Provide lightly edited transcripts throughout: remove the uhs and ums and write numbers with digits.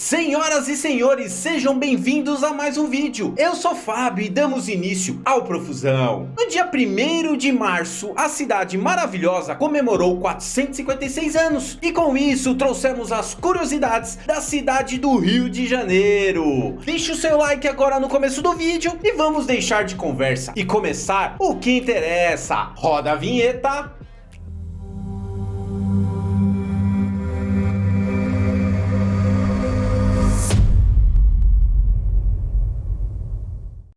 Senhoras e senhores, sejam bem-vindos a mais um vídeo. Eu sou Fábio e damos início ao Profusão. No dia 1º de março, a cidade maravilhosa comemorou 456 anos. E com isso, trouxemos as curiosidades da cidade do Rio de Janeiro. Deixe o seu like agora no começo do vídeo e vamos deixar de conversa e começar o que interessa. Roda a vinheta.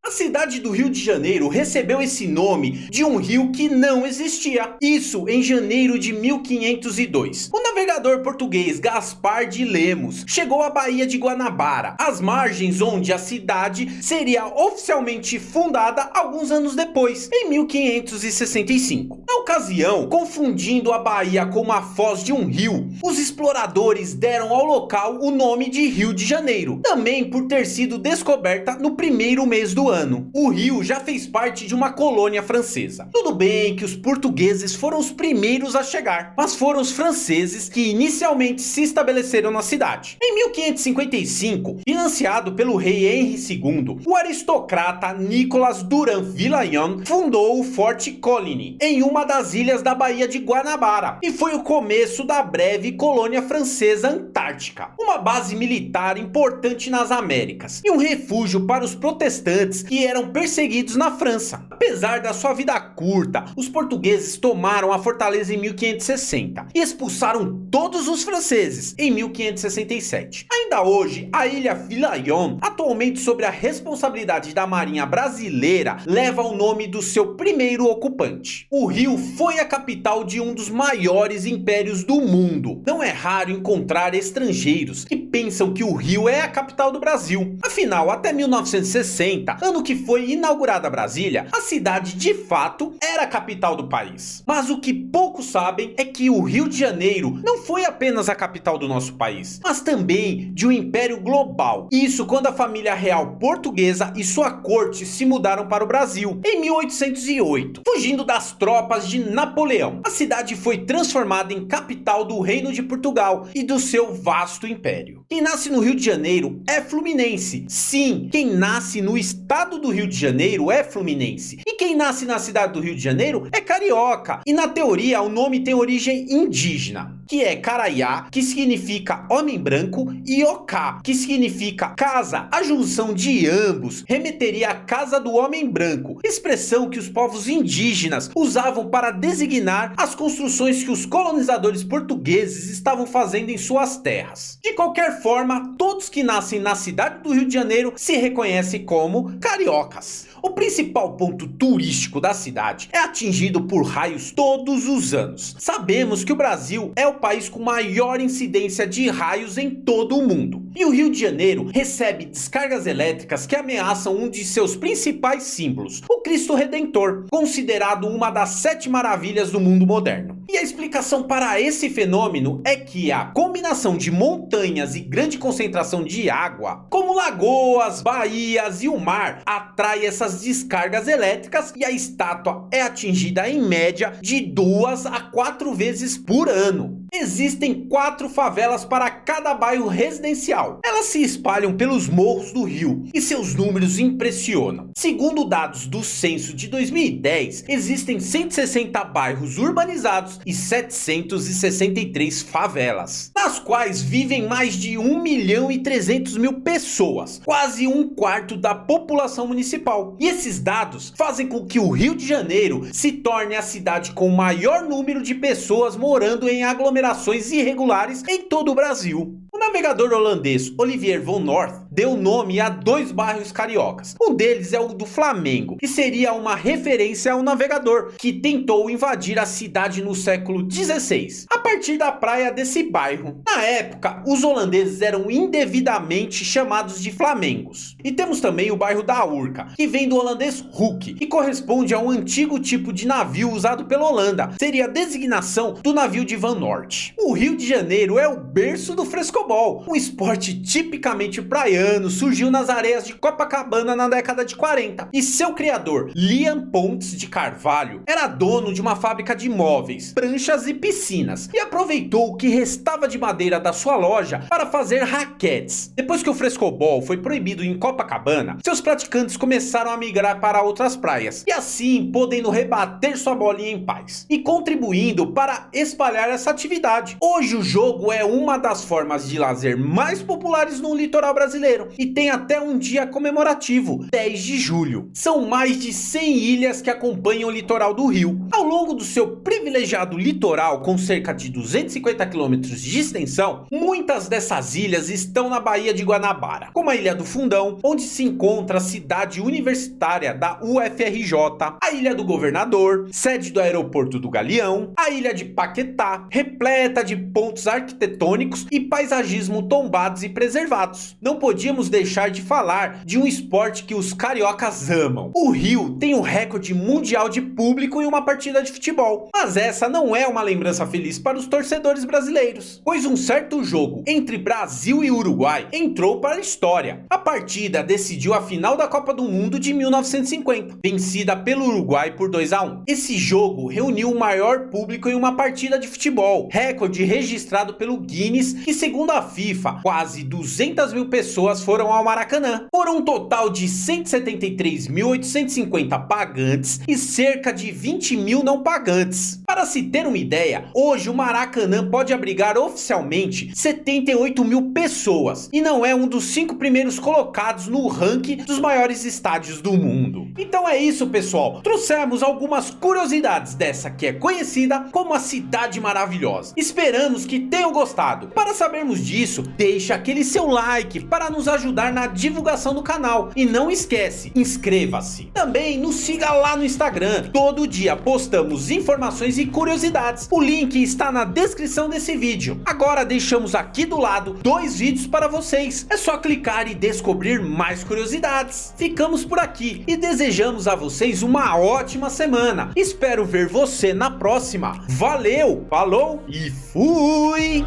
A cidade do Rio de Janeiro recebeu esse nome de um rio que não existia. Isso em janeiro de 1502. O navegador português Gaspar de Lemos chegou à Baía de Guanabara, às margens onde a cidade seria oficialmente fundada alguns anos depois, em 1565. Na ocasião, confundindo a Baía com uma foz de um rio, os exploradores deram ao local o nome de Rio de Janeiro, também por ter sido descoberta no primeiro mês do ano. O rio já fez parte de uma colônia francesa. Tudo bem que os portugueses foram os primeiros a chegar, mas foram os franceses que inicialmente se estabeleceram na cidade. Em 1555, financiado pelo rei Henri II, o aristocrata Nicolas Durand Villiers fundou o Forte Coligny, em uma das ilhas da Baía de Guanabara, e foi o começo da breve colônia francesa antártica, uma base militar importante nas Américas, e um refúgio para os protestantes que eram perseguidos na França. Apesar da sua vida curta, os portugueses tomaram a fortaleza em 1560 e expulsaram todos os franceses em 1567. Ainda hoje, a ilha Villiers, atualmente sob a responsabilidade da Marinha Brasileira, leva o nome do seu primeiro ocupante. O Rio foi a capital de um dos maiores impérios do mundo. Não é raro encontrar estrangeiros que pensam que o Rio é a capital do Brasil. Afinal, até 1960, ano que foi inaugurada Brasília, a cidade de fato era a capital do país. Mas o que poucos sabem é que o Rio de Janeiro não foi apenas a capital do nosso país, mas também de um império global. Isso quando a família real portuguesa e sua corte se mudaram para o Brasil em 1808, fugindo das tropas de Napoleão. A cidade foi transformada em capital do Reino de Portugal e do seu vasto império. Quem nasce no Rio de Janeiro é fluminense. Sim, quem nasce no estado do Rio de Janeiro é fluminense. E quem nasce na cidade do Rio de Janeiro é carioca. E na teoria o nome tem origem indígena, que é Caraiá, que significa homem branco, e Ocá, que significa casa. A junção de ambos remeteria à casa do homem branco, expressão que os povos indígenas usavam para designar as construções que os colonizadores portugueses estavam fazendo em suas terras. De qualquer forma, todos que nascem na cidade do Rio de Janeiro se reconhecem como cariocas. O principal ponto turístico da cidade é atingido por raios todos os anos. Sabemos que o Brasil é o país com maior incidência de raios em todo o mundo. E o Rio de Janeiro recebe descargas elétricas que ameaçam um de seus principais símbolos, o Cristo Redentor, considerado uma das 7 maravilhas do mundo moderno. E a explicação para esse fenômeno é que a combinação de montanhas e grande concentração de água, como lagoas, baías e o mar, atrai essas descargas elétricas, e a estátua é atingida em média de 2 a 4 vezes por ano. Existem 4 favelas para cada bairro residencial. Elas se espalham pelos morros do Rio e seus números impressionam. Segundo dados do censo de 2010, existem 160 bairros urbanizados e 763 favelas, nas quais vivem mais de 1.300.000 pessoas, quase 1/4 da população municipal. E esses dados fazem com que o Rio de Janeiro se torne a cidade com o maior número de pessoas morando em aglomerações irregulares em todo o Brasil. O navegador holandês Olivier van Noort deu nome a 2 bairros cariocas. Um deles é o do Flamengo, que seria uma referência ao navegador que tentou invadir a cidade no século XVI, a partir da praia desse bairro. Na época, os holandeses eram indevidamente chamados de Flamengos. E temos também o bairro da Urca, que vem do holandês Hoek e corresponde a um antigo tipo de navio usado pela Holanda. Seria a designação do navio de Van Noort. O Rio de Janeiro é o berço do frescobol. frescobol, um esporte tipicamente praiano, surgiu nas areias de Copacabana na década de 40. E seu criador, Liam Pontes de Carvalho, era dono de uma fábrica de móveis, pranchas e piscinas, e aproveitou o que restava de madeira da sua loja para fazer raquetes. Depois que o frescobol foi proibido em Copacabana, seus praticantes começaram a migrar para outras praias, e assim podendo rebater sua bolinha em paz, e contribuindo para espalhar essa atividade. Hoje o jogo é uma das formas de lazer mais populares no litoral brasileiro, e tem até um dia comemorativo, 10 de julho. São mais de 100 ilhas que acompanham o litoral do Rio. Ao longo do seu privilegiado litoral, com cerca de 250 km de extensão, muitas dessas ilhas estão na Baía de Guanabara, como a Ilha do Fundão, onde se encontra a cidade universitária da UFRJ, a Ilha do Governador, sede do aeroporto do Galeão, a Ilha de Paquetá, repleta de pontos arquitetônicos e paisagismo tombados e preservados. Não podíamos deixar de falar de um esporte que os cariocas amam. O Rio tem o recorde mundial de público em uma partida de futebol, mas essa não é uma lembrança feliz para os torcedores brasileiros, pois um certo jogo entre Brasil e Uruguai entrou para a história. A partida decidiu a final da Copa do Mundo de 1950, vencida pelo Uruguai por 2-1. Esse jogo reuniu o maior público em uma partida de futebol, recorde registrado pelo Guinness, e segundo a FIFA, quase 200 mil pessoas foram ao Maracanã, por um total de 173.850 pagantes e cerca de 20 mil não pagantes. Para se ter uma ideia, hoje o Maracanã pode abrigar oficialmente 78 mil pessoas, e não é um dos 5 primeiros colocados no ranking dos maiores estádios do mundo. Então é isso, pessoal, trouxemos algumas curiosidades dessa que é conhecida como a Cidade Maravilhosa. Esperamos que tenham gostado. Para sabermos disso, deixe aquele seu like para nos ajudar na divulgação do canal, e não esquece, inscreva-se. Também nos siga lá no Instagram, todo dia postamos informações e curiosidades. O link está na descrição desse vídeo. Agora deixamos aqui do lado 2 vídeos para vocês, é só clicar e descobrir mais curiosidades. Ficamos por aqui e desejamos a vocês uma ótima semana. Espero ver você na próxima. Valeu, falou e fui!